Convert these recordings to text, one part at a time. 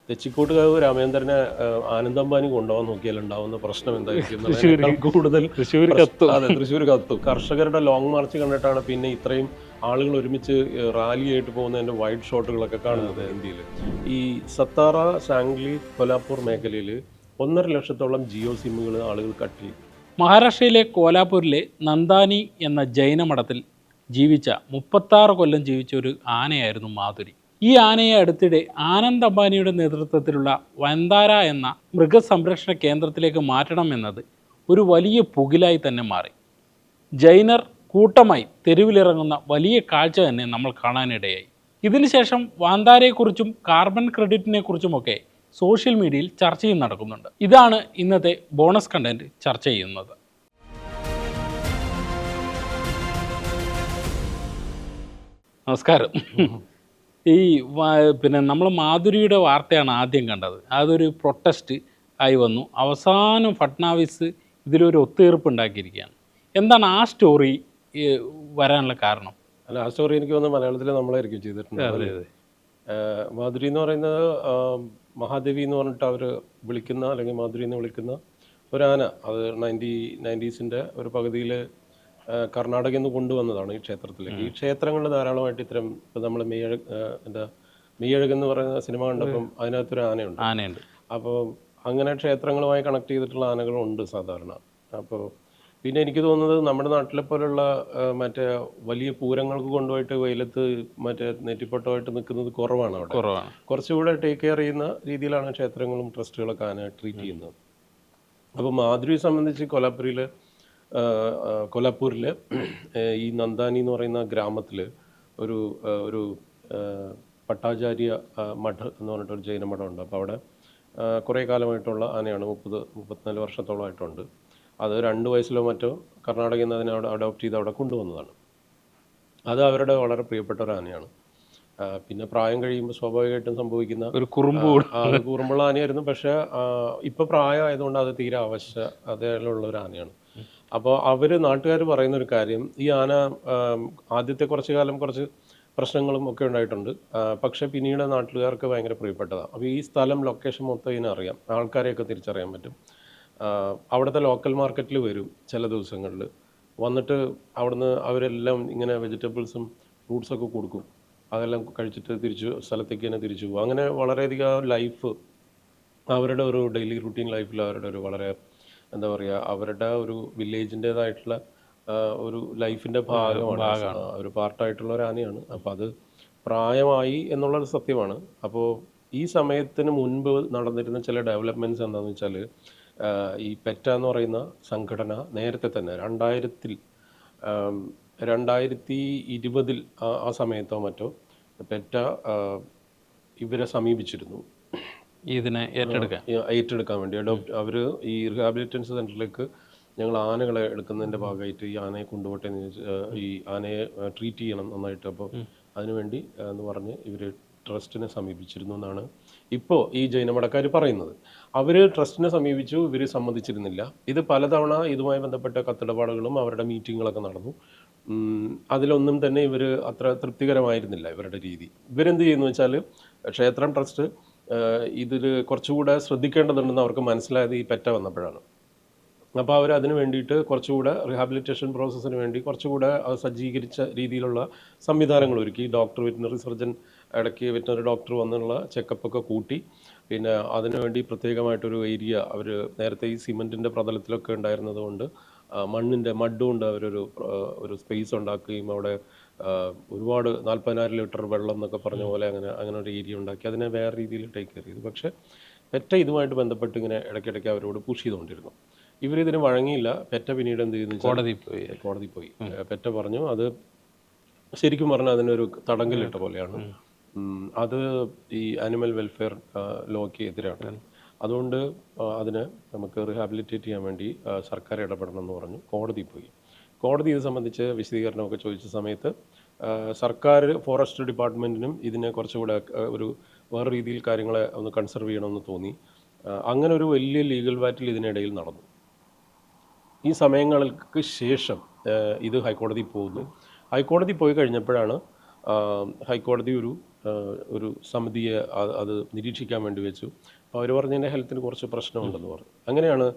തെച്ചിക്കോട്ടുകാവ് രാമേന്ദ്രനെ ആനന്ദംബാനി കൊണ്ടുപോകാൻ നോക്കിയാൽ ഉണ്ടാവുന്ന പ്രശ്നം എന്തായിരിക്കും എന്നുള്ളതിനേക്കാൾ കൂടുതൽ അതെ, തൃശ്ശൂർ കത്തും. കർഷകരുടെ ലോങ് മാർച്ച് കണ്ടിട്ടാണ് പിന്നെ ഇത്രയും ആളുകൾ ഒരുമിച്ച് റാലിയായിട്ട് പോകുന്നതിൻ്റെ വൈഡ് ഷോട്ടുകളൊക്കെ കാണുന്നത് ഇന്ത്യയിൽ. ഈ സത്താറ, സാംഗ്ലി, കൊലാപ്പൂർ മേഖലയിൽ 1.5 ലക്ഷത്തോളം ജിയോ സിമ്മുകൾ ആളുകൾ കട്ട് ചെയ്തു. മഹാരാഷ്ട്രയിലെ കോലാപൂരിലെ നന്ദാനി എന്ന ജൈനമഠത്തിൽ ജീവിച്ച 36 കൊല്ലം ജീവിച്ച ഒരു ആനയായിരുന്നു മാധുരി. ഈ ആനയെ അടുത്തിടെ ആനന്ദ് അംബാനിയുടെ നേതൃത്വത്തിലുള്ള വൻതാര എന്ന മൃഗസംരക്ഷണ കേന്ദ്രത്തിലേക്ക് മാറ്റണമെന്നത് ഒരു വലിയ പുകിലായി തന്നെ മാറി. ജൈനർ കൂട്ടമായി തെരുവിലിറങ്ങുന്ന വലിയ കാഴ്ച തന്നെ നമ്മൾ കാണാനിടയായി. ഇതിനുശേഷം വാന്താരയെക്കുറിച്ചും കാർബൺ ക്രെഡിറ്റിനെക്കുറിച്ചുമൊക്കെ സോഷ്യൽ മീഡിയയിൽ ചർച്ചയും നടക്കുന്നുണ്ട്. ഇതാണ് ഇന്നത്തെ ബോണസ് കണ്ടന്റ് ചർച്ച ചെയ്യുന്നത്. നമസ്കാരം. ഈ പിന്നെ നമ്മൾ മാധുരിയുടെ വാർത്തയാണ് ആദ്യം കണ്ടത്. അതൊരു പ്രൊട്ടസ്റ്റ് ആയി വന്നു. അവസാനം ഫട്നാവിസ് ഇതിലൊരു ഒത്തുതീർപ്പ് ഉണ്ടാക്കിയിരിക്കുകയാണ്. എന്താണ് ആ സ്റ്റോറി വരാനുള്ള കാരണം? അല്ല, ആ സ്റ്റോറി എനിക്ക് തോന്നുന്നു മലയാളത്തിൽ നമ്മളായിരിക്കും ചെയ്തിട്ടുണ്ട്. മാധുരി എന്ന് പറയുന്നത് മഹാദേവി എന്ന് പറഞ്ഞിട്ട് അവർ വിളിക്കുന്ന, അല്ലെങ്കിൽ മാധുരി എന്ന് വിളിക്കുന്ന ഒരാന. അത് 90s ഒരു പകുതിയിൽ കർണാടകയിൽ നിന്ന് കൊണ്ടുവന്നതാണ് ഈ ക്ഷേത്രത്തിലേക്ക്. ഈ ക്ഷേത്രങ്ങളിൽ ധാരാളമായിട്ട് ഇത്തരം, ഇപ്പം നമ്മൾ മെയ്യഴക് എന്ന് പറയുന്ന സിനിമ കണ്ടപ്പം അതിനകത്തൊരു ആനയുണ്ട്. അപ്പോൾ അങ്ങനെ ക്ഷേത്രങ്ങളുമായി കണക്ട് ചെയ്തിട്ടുള്ള ആനകളുണ്ട് സാധാരണ. അപ്പോൾ പിന്നെ എനിക്ക് തോന്നുന്നത് നമ്മുടെ നാട്ടിലെ പോലുള്ള മറ്റേ വലിയ പൂരങ്ങൾക്ക് കൊണ്ടുപോയിട്ട് വെയിലത്ത് മറ്റേ നെറ്റിപ്പട്ടമായിട്ട് നിൽക്കുന്നത് കുറവാണ് അവിടെ. കുറച്ചുകൂടെ ടേക്ക് കെയർ ചെയ്യുന്ന രീതിയിലാണ് ക്ഷേത്രങ്ങളും ട്രസ്റ്റുകളൊക്കെ ആന ട്രീറ്റ് ചെയ്യുന്നത്. അപ്പോൾ മാധുരിയെ സംബന്ധിച്ച് കൊലാപ്പൂരിൽ ഈ നന്ദാനി എന്ന് പറയുന്ന ഗ്രാമത്തിൽ ഒരു പട്ടാചാര്യ മഠ് എന്ന് പറഞ്ഞിട്ടൊരു ജൈന മഠമുണ്ട്. അപ്പോൾ അവിടെ കുറേ കാലമായിട്ടുള്ള ആനയാണ്. 34 വർഷത്തോളമായിട്ടുണ്ട്. അത് 2 വയസ്സിലോ മറ്റോ കർണാടകയിൽ നിന്ന് അതിനെ അവിടെ അഡോപ്റ്റ് ചെയ്ത് അവിടെ കൊണ്ടുവന്നതാണ്. അത് അവരുടെ വളരെ പ്രിയപ്പെട്ട ഒരു ആനയാണ്. പിന്നെ പ്രായം കഴിയുമ്പോൾ സ്വാഭാവികമായിട്ടും സംഭവിക്കുന്ന ഒരു കുറുമ്പുള്ള ആനയായിരുന്നു. പക്ഷേ ഇപ്പോൾ പ്രായമായതുകൊണ്ട് അത് തീരെ അതേലുള്ള ഒരു ആനയാണ്. അപ്പോൾ നാട്ടുകാർ പറയുന്ന ഒരു കാര്യം, ഈ ആന ആദ്യത്തെ കുറച്ച് കാലം കുറച്ച് പ്രശ്നങ്ങളും ഒക്കെ ഉണ്ടായിട്ടുണ്ട്. പക്ഷേ പിന്നീട് നാട്ടുകാർക്ക് ഭയങ്കര പ്രിയപ്പെട്ടതാണ്. അപ്പോൾ ഈ സ്ഥലം, ലൊക്കേഷൻ മൊത്തം ഇതിനറിയാം, ആൾക്കാരെയൊക്കെ തിരിച്ചറിയാൻ പറ്റും. അവിടുത്തെ ലോക്കൽ മാർക്കറ്റിൽ വരും ചില ദിവസങ്ങളിൽ. വന്നിട്ട് അവിടുന്ന് അവരെല്ലാം ഇങ്ങനെ വെജിറ്റബിൾസും ഫ്രൂട്ട്സൊക്കെ കൊടുക്കും. അതെല്ലാം കഴിച്ചിട്ട് സ്ഥലത്തേക്ക് തന്നെ തിരിച്ചു പോകും. അങ്ങനെ വളരെയധികം ലൈഫ്, അവരുടെ ഒരു ഡെയിലി റുട്ടീൻ ലൈഫിൽ അവരുടെ ഒരു വളരെ എന്താ പറയുക, അവരുടെ ഒരു വില്ലേജിൻ്റേതായിട്ടുള്ള ഒരു ലൈഫിൻ്റെ ഭാഗമാണ്, ഒരു പാർട്ടായിട്ടുള്ള ഒരു ആനയാണ്. അപ്പോൾ അത് പ്രായമായി എന്നുള്ളൊരു സത്യമാണ്. അപ്പോൾ ഈ സമയത്തിന് മുൻപ് നടന്നിരുന്ന ചില ഡെവലപ്മെൻറ്റ്സ് എന്താണെന്ന് വെച്ചാൽ, ഈ പെറ്റ എന്ന് പറയുന്ന സംഘടന നേരത്തെ തന്നെ 2020 ആ സമയത്തോ മറ്റോ പെറ്റ ഇവരെ സമീപിച്ചിരുന്നു ഇതിനെ ഏറ്റെടുക്കാൻ വേണ്ടി. അവർ ഈ റീഹാബിലിറ്റേഷൻ സെൻറ്ററിലേക്ക് ഞങ്ങൾ ആനകളെ എടുക്കുന്നതിൻ്റെ ഭാഗമായിട്ട് ഈ ആനയെ കൊണ്ടുപോട്ടെ, ഈ ആനയെ ട്രീറ്റ് ചെയ്യണം നന്നായിട്ട്. അപ്പോൾ അതിനുവേണ്ടി എന്ന് പറഞ്ഞ് ഇവർ ട്രസ്റ്റിനെ സമീപിച്ചിരുന്നു എന്നാണ് ഇപ്പോൾ ഈ ജൈനമഠക്കാർ പറയുന്നത്. അവർ ട്രസ്റ്റിനെ സമീപിച്ചു, ഇവർ സമ്മതിച്ചിരുന്നില്ല. ഇത് പലതവണ ഇതുമായി ബന്ധപ്പെട്ട കത്തിടപാടുകളും അവരുടെ മീറ്റിങ്ങുകളൊക്കെ നടന്നു. അതിലൊന്നും തന്നെ ഇവർ അത്ര തൃപ്തികരമായിരുന്നില്ല ഇവരുടെ രീതി. ഇവരെന്ത് ചെയ്യുന്നു വെച്ചാൽ, ക്ഷേത്രം ട്രസ്റ്റ് ഇതിൽ കുറച്ചുകൂടെ ശ്രദ്ധിക്കേണ്ടതുണ്ടെന്ന് അവർക്ക് മനസ്സിലായത് ഈ പെറ്റ വന്നപ്പോഴാണ്. അപ്പോൾ അവർ അതിന് വേണ്ടിയിട്ട് കുറച്ചുകൂടെ റീഹാബിലിറ്റേഷൻ പ്രോസസ്സിന് വേണ്ടി കുറച്ചുകൂടെ സജ്ജീകരിച്ച രീതിയിലുള്ള സംവിധാനങ്ങൾ ഒരുക്കി. വെറ്റിനറി സർജൻ, ഇടയ്ക്ക് വെറ്റിനറി ഡോക്ടർ വന്നുള്ള ചെക്കപ്പൊക്കെ കൂട്ടി. പിന്നെ അതിനുവേണ്ടി പ്രത്യേകമായിട്ടൊരു ഏരിയ അവർ നേരത്തെ ഈ സിമെൻറ്റിൻ്റെ പ്രതലത്തിലൊക്കെ ഉണ്ടായിരുന്നത് കൊണ്ട് മഡ്ഡുകൊണ്ട് ഒരു സ്പേസ് ഉണ്ടാക്കുകയും അവിടെ ഒരുപാട് 40,000 ലിറ്റർ വെള്ളം എന്നൊക്കെ പറഞ്ഞ പോലെ അങ്ങനെ ഒരു ഏരിയ ഉണ്ടാക്കി അതിനെ വേറെ രീതിയിൽ ടേക്ക് കെയർ ചെയ്തു. പക്ഷേ പെറ്റ ഇതുമായിട്ട് ബന്ധപ്പെട്ട് ഇങ്ങനെ ഇടയ്ക്കിടയ്ക്ക് അവരോട് പുഷ് ചെയ്തുകൊണ്ടിരുന്നു. ഇവരിതിന് വഴങ്ങിയില്ല. പെറ്റ പിന്നീട് എന്ത് ചെയ്യുന്നു, കോടതി പോയി. പെറ്റ പറഞ്ഞു അത് ശരിക്കും പറഞ്ഞാൽ അതിനൊരു തടങ്കലിട്ട പോലെയാണ്. അത് ഈ ആനിമൽ വെൽഫെയർ ലോയ്ക്ക് എതിരാണ്. അതുകൊണ്ട് അതിന് നമുക്ക് റീഹാബിലിറ്റേറ്റ് ചെയ്യാൻ വേണ്ടി സർക്കാർ ഇടപെടണം എന്ന് പറഞ്ഞു കോടതി പോയി. കോടതി ഇത് സംബന്ധിച്ച് വിശദീകരണമൊക്കെ ചോദിച്ച സമയത്ത് സർക്കാർ, ഫോറസ്റ്റ് ഡിപ്പാർട്ട്മെൻറ്റിനും ഇതിനെ കുറച്ചുകൂടെ വേറെ രീതിയിൽ കാര്യങ്ങളെ ഒന്ന് കൺസർവ് ചെയ്യണമെന്ന് തോന്നി. അങ്ങനെ ഒരു വലിയ ലീഗൽ ബാറ്റിൽ ഇതിനിടയിൽ നടന്നു. ഈ സമയങ്ങൾക്ക് ശേഷം ഇത് ഹൈക്കോടതി പോകുന്നു. ഹൈക്കോടതി പോയി കഴിഞ്ഞപ്പോഴാണ് ഹൈക്കോടതി ഒരു ഒരു സമിതിയെ അത് നിരീക്ഷിക്കാൻ വേണ്ടി വെച്ചു. അപ്പോൾ അവർ പറഞ്ഞതിൻ്റെ ഹെൽത്തിന് കുറച്ച് പ്രശ്നമുണ്ടെന്ന് പറഞ്ഞു. അങ്ങനെയാണ്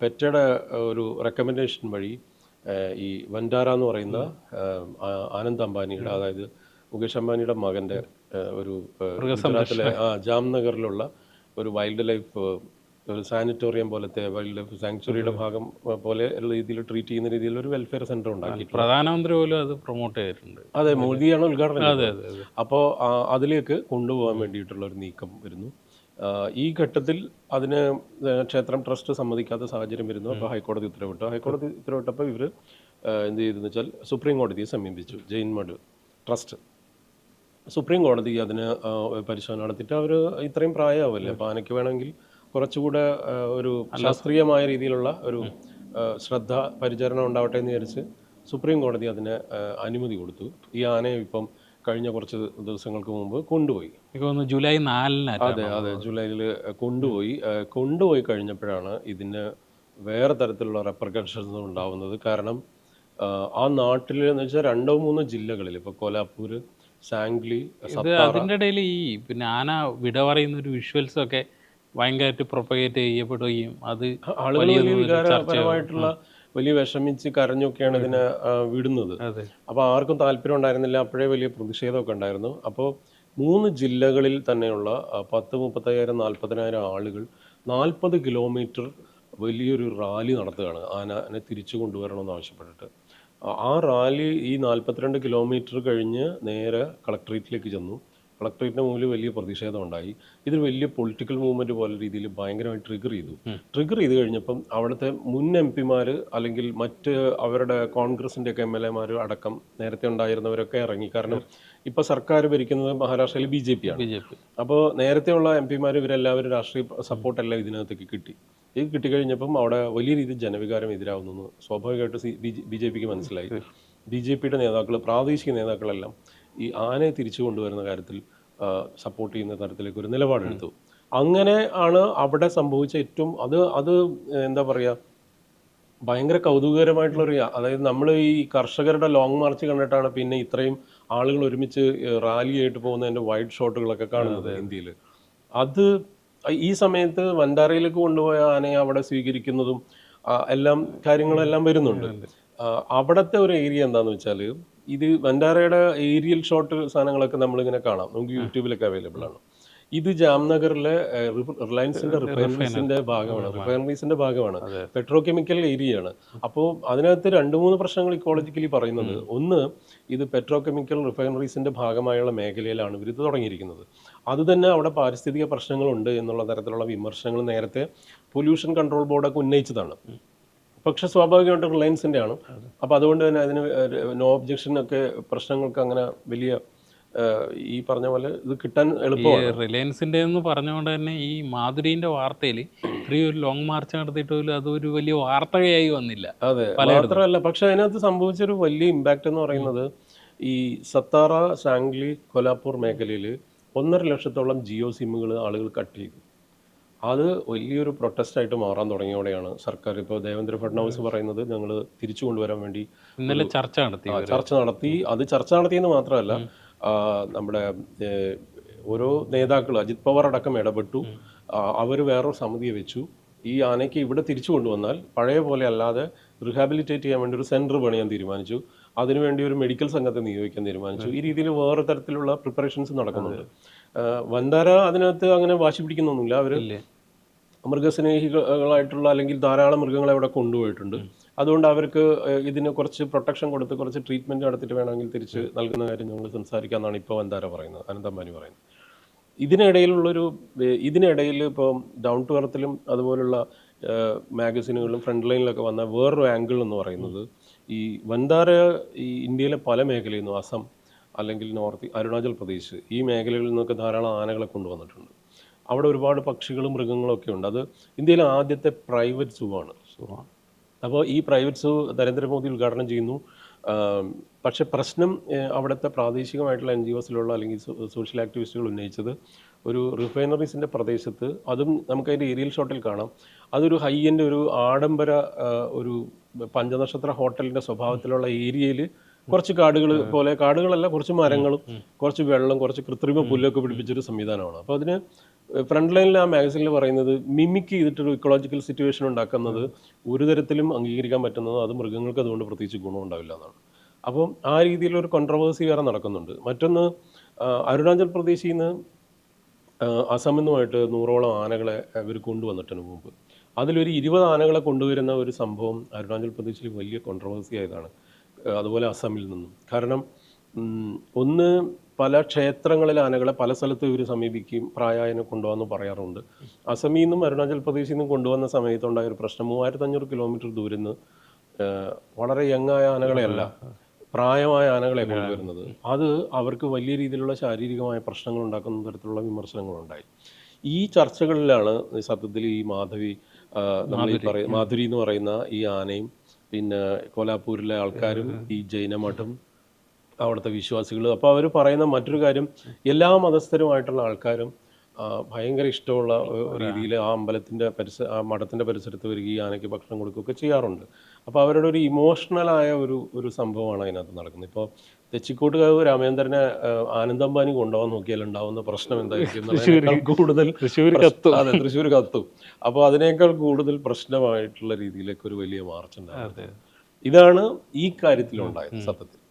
പെറ്റയുടെ ഒരു റെക്കമെൻഡേഷൻ വഴി ഈ വൻഡാര എന്ന് പറയുന്ന ആനന്ദ് അംബാനിയുടെ, അതായത് മുകേഷ് അംബാനിയുടെ മകൻ്റെ ഒരു ഗുജറാത്തിലെ ജാംനഗറിലുള്ള ഒരു വൈൽഡ് ലൈഫ്, ഒരു സാനിറ്റോറിയം പോലത്തെ വൈൽഡ് ലൈഫ് സാങ്ച്വറിയുടെ ഭാഗം പോലെ ഉള്ള രീതിയിൽ ട്രീറ്റ് ചെയ്യുന്ന രീതിയിൽ ഒരു വെൽഫെയർ സെന്റർ ഉണ്ടാക്കി. പ്രധാനമന്ത്രി പോലും അത് പ്രൊമോട്ട് ചെയ്തിട്ടുണ്ട്. അതെ, മോദിയാണ് ഉദ്ഘാടനം ചെയ്തത്. അപ്പോൾ അതിലേക്ക് കൊണ്ടുപോകാൻ വേണ്ടിയിട്ടുള്ള ഒരു നീക്കം വരുന്നു. ഈ ഘട്ടത്തിൽ അതിന് ക്ഷേത്രം ട്രസ്റ്റ് സമ്മതിക്കാത്ത സാഹചര്യം വരുന്നു. അപ്പോൾ ഹൈക്കോടതി ഉത്തരവിട്ടു. ഹൈക്കോടതി ഉത്തരവിട്ടപ്പോൾ ഇവർ എന്ത് ചെയ്തെന്ന് വെച്ചാൽ സുപ്രീം കോടതിയെ സമീപിച്ചു. ജെയിൻ മഠ് ട്രസ്റ്റ് സുപ്രീം കോടതി അതിന് പരിശോധന നടത്തിയിട്ട് അവർ ഇത്രയും പ്രായമാവല്ലേ, അപ്പോൾ ആനയ്ക്ക് വേണമെങ്കിൽ കുറച്ചുകൂടെ ഒരു ശാസ്ത്രീയമായ രീതിയിലുള്ള ഒരു ശ്രദ്ധ പരിചരണം ഉണ്ടാവട്ടെ എന്ന് വിചാരിച്ച് സുപ്രീം കോടതി അതിന് അനുമതി കൊടുത്തു. ഈ ആനയെ ഇപ്പം കഴിഞ്ഞ കുറച്ച് ദിവസങ്ങൾക്ക് മുമ്പ് കൊണ്ടുപോയി. ജൂലൈ 4-ന്. അതെ, ജൂലൈയിൽ കൊണ്ടുപോയി കഴിഞ്ഞപ്പോഴാണ് ഇതിന് വേറെ തരത്തിലുള്ള റെപ്പർക്കഷൻസ് ഉണ്ടാവുന്നത്. കാരണം ആ നാട്ടിൽ എന്ന് വെച്ചാൽ 2-3 ജില്ലകളിൽ, ഇപ്പോൾ കോലാപ്പൂർ, സാംഗ്ലി, അതിൻ്റെ ഇടയിൽ ഈ പിന്നെ ആന വിട പറയുന്ന ഒരു വിഷ്വൽസ് ഒക്കെ ഭയങ്കരമായിട്ട് പ്രൊപ്പഗേറ്റ് ചെയ്യപ്പെടുകയും അത് ആളുകൾ വലിയ വികാരപരമായിട്ടുള്ള വലിയ വിഷമിച്ച് കരഞ്ഞൊക്കെയാണ് ഇതിനെ വിടുന്നത്. അപ്പോൾ ആർക്കും താല്പര്യം ഉണ്ടായിരുന്നില്ല. അപ്പോഴേ വലിയ പ്രതിഷേധമൊക്കെ ഉണ്ടായിരുന്നു. അപ്പോൾ 3 ജില്ലകളിൽ തന്നെയുള്ള 10, 35, 40,000 ആളുകൾ 40 കിലോമീറ്റർ വലിയൊരു റാലി നടത്തുകയാണ് ആനനെ തിരിച്ചു കൊണ്ടുവരണമെന്ന് ആവശ്യപ്പെട്ടിട്ട്. ആ റാലി ഈ 42 കിലോമീറ്റർ കഴിഞ്ഞ് നേരെ കളക്ട്രേറ്റിലേക്ക് ചെന്നു. കളക്ട്രേറ്റിന് മുമ്പിൽ വലിയ പ്രതിഷേധം ഉണ്ടായി. ഇതൊരു വലിയ പൊളിറ്റിക്കൽ മൂവ്മെന്റ് പോലെ രീതിയിൽ ഭയങ്കരമായി ട്രിഗർ ചെയ്ത് കഴിഞ്ഞപ്പം അവിടുത്തെ മുൻ MP-മാർ അല്ലെങ്കിൽ മറ്റ് അവരുടെ കോൺഗ്രസിൻ്റെ ഒക്കെ MLA-മാർ അടക്കം നേരത്തെ ഉണ്ടായിരുന്നവരൊക്കെ ഇറങ്ങി. കാരണം ഇപ്പോൾ സർക്കാർ ഭരിക്കുന്നത് മഹാരാഷ്ട്രയിൽ BJP ആണ്. അപ്പോൾ നേരത്തെയുള്ള MP-മാർ ഇവരെല്ലാവരും രാഷ്ട്രീയ സപ്പോർട്ടെല്ലാം ഇതിനകത്തേക്ക് കിട്ടി. ഇത് കിട്ടിക്കഴിഞ്ഞപ്പം അവിടെ വലിയ രീതിയിൽ ജനവികാരം എതിരാവുന്നു സ്വാഭാവികമായിട്ട് BJPക്ക് മനസ്സിലായി. BJPയുടെ നേതാക്കൾ, പ്രാദേശിക നേതാക്കളെല്ലാം ഈ ആനയെ തിരിച്ചു കൊണ്ടുവരുന്ന കാര്യത്തിൽ സപ്പോർട്ട് ചെയ്യുന്ന തരത്തിലേക്ക് ഒരു നിലപാടെടുത്തു. അങ്ങനെ ആണ് അവിടെ സംഭവിച്ച ഏറ്റവും അത് എന്താ പറയുക, ഭയങ്കര കൗതുകകരമായിട്ടുള്ളൊരു, അതായത് നമ്മൾ ഈ കർഷകരുടെ ലോങ് മാർച്ച് കണ്ടിട്ടാണ് പിന്നെ ഇത്രയും ആളുകൾ ഒരുമിച്ച് റാലിയായിട്ട് പോകുന്നതിൻ്റെ വൈഡ് ഷോട്ടുകളൊക്കെ കാണുന്നത് ഇന്ത്യയിൽ. അത് ഈ സമയത്ത് വൻഡാരയിലേക്ക് കൊണ്ടുപോയ ആനയെ അവിടെ സ്വീകരിക്കുന്നതും എല്ലാം കാര്യങ്ങളെല്ലാം വരുന്നുണ്ട്. അവിടുത്തെ ഒരു ഏരിയ എന്താണെന്ന് വെച്ചാൽ, ഇത് വൻഡാരയുടെ ഏരിയൽ ഷോട്ട് സാധനങ്ങളൊക്കെ നമ്മളിങ്ങനെ കാണാം, നമുക്ക് യൂട്യൂബിലൊക്കെ അവൈലബിൾ ആണ്. ഇത് ജാംനഗറിലെ റിലയൻസിന്റെ റിഫൈനറീസിന്റെ ഭാഗമാണ്, പെട്രോ കെമിക്കൽ ഏരിയയാണ്. അപ്പോൾ അതിനകത്ത് 2-3 പ്രശ്നങ്ങൾ ഇക്കോളജിക്കലി പറയുന്നത്. ഒന്ന്, ഇത് പെട്രോ കെമിക്കൽ റിഫൈനറീസിന്റെ ഭാഗമായുള്ള മേഖലയിലാണ് ഇവർ ഇത് തുടങ്ങിയിരിക്കുന്നത്. അത് തന്നെ അവിടെ പാരിസ്ഥിതിക പ്രശ്നങ്ങളുണ്ട് എന്നുള്ള തരത്തിലുള്ള വിമർശനങ്ങൾ നേരത്തെ പൊല്യൂഷൻ കൺട്രോൾ ബോർഡൊക്കെ ഉന്നയിച്ചതാണ്. പക്ഷെ സ്വാഭാവികമായിട്ടും റിലയൻസിൻ്റെ ആണ്. അപ്പോൾ അതുകൊണ്ട് തന്നെ അതിന് നോ ഒബ്ജക്ഷൻ ഒക്കെ പ്രശ്നങ്ങൾക്ക് അങ്ങനെ വലിയ ഈ പറഞ്ഞ പോലെ ഇത് കിട്ടാൻ എളുപ്പമാണ്. റിലയൻസിൻ്റെ എന്ന് പറഞ്ഞുകൊണ്ട് തന്നെ ഈ മാധുരീൻ്റെ വാർത്തയിൽ ഇത്രയും ഒരു ലോങ് മാർച്ച് നടത്തിയിട്ട് പോലും അതൊരു വലിയ വാർത്തയായി വന്നില്ല. അതെ, മാത്രമല്ല, പക്ഷെ അതിനകത്ത് സംഭവിച്ചൊരു വലിയ ഇമ്പാക്റ്റ് എന്ന് പറയുന്നത്, ഈ സത്താറ, സാംഗ്ലി, കൊലാപ്പൂർ മേഖലയിൽ 1.5 ലക്ഷത്തോളം ജിയോ സിമ്മുകൾ ആളുകൾ കട്ട് ചെയ്തു. അത് വലിയൊരു പ്രൊട്ടസ്റ്റായിട്ട് മാറാൻ തുടങ്ങിയോടെയാണ് സർക്കാർ, ഇപ്പോൾ ദേവേന്ദ്ര ഫഡ്നവിസ് പറയുന്നത്, ഞങ്ങൾ തിരിച്ചു കൊണ്ടുവരാൻ വേണ്ടി ഇന്നലെ ചർച്ച നടത്തി. അത് ചർച്ച നടത്തിയെന്ന് മാത്രമല്ല, നമ്മുടെ ഓരോ നേതാക്കൾ, അജിത് പവാർ അടക്കം ഇടപെട്ടു. അവർ വേറൊരു സമിതിയെ വെച്ചു. ഈ ആനയ്ക്ക് ഇവിടെ തിരിച്ചു കൊണ്ടുവന്നാൽ പഴയ പോലെ അല്ലാതെ റിഹാബിലിറ്റേറ്റ് ചെയ്യാൻ വേണ്ടി ഒരു സെൻറ്റർ പണിയാൻ തീരുമാനിച്ചു. അതിനുവേണ്ടി ഒരു മെഡിക്കൽ സംഘത്തെ നിയോഗിക്കാൻ തീരുമാനിച്ചു. ഈ രീതിയിൽ വേറെ തരത്തിലുള്ള പ്രിപ്പറേഷൻസ് നടക്കുന്നുണ്ട്. വൻഡാര അതിനകത്ത് അങ്ങനെ വാശി പിടിക്കുന്നൊന്നുമില്ല. അവർ മൃഗസ്നേഹികളായിട്ടുള്ള അല്ലെങ്കിൽ ധാരാളം മൃഗങ്ങളെ അവിടെ കൊണ്ടുപോയിട്ടുണ്ട്. അതുകൊണ്ട് അവർക്ക് ഇതിന് കുറച്ച് പ്രൊട്ടക്ഷൻ കൊടുത്ത് കുറച്ച് ട്രീറ്റ്മെൻറ്റ് നടത്തിയിട്ട് വേണമെങ്കിൽ തിരിച്ച് നൽകുന്ന കാര്യം ഞങ്ങൾ സംസാരിക്കാമെന്നാണ് ഇപ്പോൾ വൻഡാര പറയുന്നത്, ആനന്ദ് അംബാനി പറയുന്നത്. ഇതിനിടയിൽ ഇപ്പോൾ ഡൗൺ ടു എർത്തിലും അതുപോലുള്ള മാഗസിനുകളിലും ഫ്രണ്ട് ലൈനിലൊക്കെ വന്ന വേറൊരു ആംഗിൾ എന്ന് പറയുന്നത്, ഈ വൻഡാര ഈ ഇന്ത്യയിലെ പല മേഖലയിൽ നിന്നും, അസം അല്ലെങ്കിൽ അരുണാചൽ പ്രദേശ്, ഈ മേഖലകളിൽ നിന്നൊക്കെ ധാരാളം ആനകളെ കൊണ്ടുവന്നിട്ടുണ്ട്. അവിടെ ഒരുപാട് പക്ഷികളും മൃഗങ്ങളും ഒക്കെ ഉണ്ട്. അത് ഇന്ത്യയിലെ ആദ്യത്തെ പ്രൈവറ്റ് സൂ ആണ്. അപ്പോൾ ഈ പ്രൈവറ്റ് സൂ നരേന്ദ്രമോദി ഉദ്ഘാടനം ചെയ്യുന്നു. പക്ഷെ പ്രശ്നം അവിടുത്തെ പ്രാദേശികമായിട്ടുള്ള NGOസിലുള്ള അല്ലെങ്കിൽ സോഷ്യൽ ആക്ടിവിസ്റ്റുകൾ ഉന്നയിച്ചത്, ഒരു റിഫൈനറീസിൻ്റെ പ്രദേശത്ത്, അതും നമുക്കതിൻ്റെ ഏരിയൽ ഷോട്ടിൽ കാണാം, അതൊരു ഹൈ എൻഡ് ഒരു ആഡംബര ഒരു 5 നക്ഷത്ര ഹോട്ടലിൻ്റെ സ്വഭാവത്തിലുള്ള ഏരിയയിൽ കുറച്ച് കാടുകൾ പോലെ, കാടുകളല്ല, കുറച്ച് മരങ്ങളും കുറച്ച് വെള്ളം, കുറച്ച് കൃത്രിമ പുല്ലൊക്കെ പിടിപ്പിച്ചൊരു സംവിധാനമാണ്. അപ്പോൾ അതിന് ഫ്രണ്ട് ലൈനിൽ ആ മാഗസിനിൽ പറയുന്നത് മിമിക് ചെയ്തിട്ടൊരു ഇക്കോളജിക്കൽ സിറ്റുവേഷൻ ഉണ്ടാക്കുന്നത് ഒരു തരത്തിലും അംഗീകരിക്കാൻ പറ്റുന്നത് അത് മൃഗങ്ങൾക്ക് അതുകൊണ്ട് പ്രത്യേകിച്ച് ഗുണം ഉണ്ടാവില്ല എന്നാണ്. അപ്പം ആ രീതിയിലൊരു കോൺട്രവേഴ്സി വേറെ നടക്കുന്നുണ്ട്. മറ്റൊന്ന്, അരുണാചൽ പ്രദേശിൽ നിന്ന് അസമിൽ നിന്നുമായിട്ട് 100ഓളം ആനകളെ ഇവർ കൊണ്ടുവന്നിട്ടുണ്ട് മുമ്പ്. അതിലൊരു 20 ആനകളെ കൊണ്ടുവരുന്ന ഒരു സംഭവം അരുണാചൽ പ്രദേശിൽ വലിയ കോൺട്രവേഴ്സി ആയതാണ്. അതുപോലെ അസമിൽ നിന്നും. കാരണം ഒന്ന്, പല ക്ഷേത്രങ്ങളിലെ ആനകളെ പല സ്ഥലത്തും ഇവർ സമീപിക്കുകയും പ്രായായനെ കൊണ്ടുവന്ന് പറയാറുണ്ട്. അസമിൽ നിന്നും അരുണാചൽ പ്രദേശിൽ നിന്നും കൊണ്ടുവന്ന സമയത്തുണ്ടായ ഒരു പ്രശ്നം, 3500 കിലോമീറ്റർ ദൂരം നിന്ന് വളരെ യങ്ങായ ആനകളെയല്ല, പ്രായമായ ആനകളെ കൊണ്ടുവരുന്നത്. അത് അവർക്ക് വലിയ രീതിയിലുള്ള ശാരീരികമായ പ്രശ്നങ്ങൾ ഉണ്ടാക്കുന്ന തരത്തിലുള്ള വിമർശനങ്ങളുണ്ടായി. ഈ ചർച്ചകളിലാണ് സത്യത്തിൽ ഈ മാധുരി എന്ന് പറയുന്ന ഈ ആനയും പിന്നെ കോലാപൂരിലെ ആൾക്കാരും ഈ ജൈനമഠം അവിടുത്തെ വിശ്വാസികൾ. അപ്പോൾ അവർ പറയുന്ന മറ്റൊരു കാര്യം, എല്ലാ മതസ്ഥരുമായിട്ടുള്ള ആൾക്കാരും ഭയങ്കര ഇഷ്ടമുള്ള രീതിയിൽ ആ അമ്പലത്തിൻ്റെ ആ മഠത്തിൻ്റെ പരിസരത്ത് വരികയും ആനയ്ക്ക് ഭക്ഷണം കൊടുക്കുകയൊക്കെ ചെയ്യാറുണ്ട്. അപ്പോൾ അവരുടെ ഒരു ഇമോഷണലായ ഒരു സംഭവമാണ് അതിനകത്ത് നടക്കുന്നത്. ഇപ്പോൾ തെച്ചിക്കോട്ടുകാവ് രാമേന്ദ്രനെ ആനന്ദംബാനി കൊണ്ടുപോകാൻ നോക്കിയാൽ ഉണ്ടാവുന്ന പ്രശ്നം എന്തായിരിക്കും? കൂടുതൽ തൃശ്ശൂർ കത്തും. അപ്പോൾ അതിനേക്കാൾ കൂടുതൽ പ്രശ്നമായിട്ടുള്ള രീതിയിലേക്ക് ഒരു വലിയ മാർച്ച് ഉണ്ടാകുന്നത്. ഇതാണ് ഈ കാര്യത്തിലുണ്ടായത് സത്യത്തിൽ.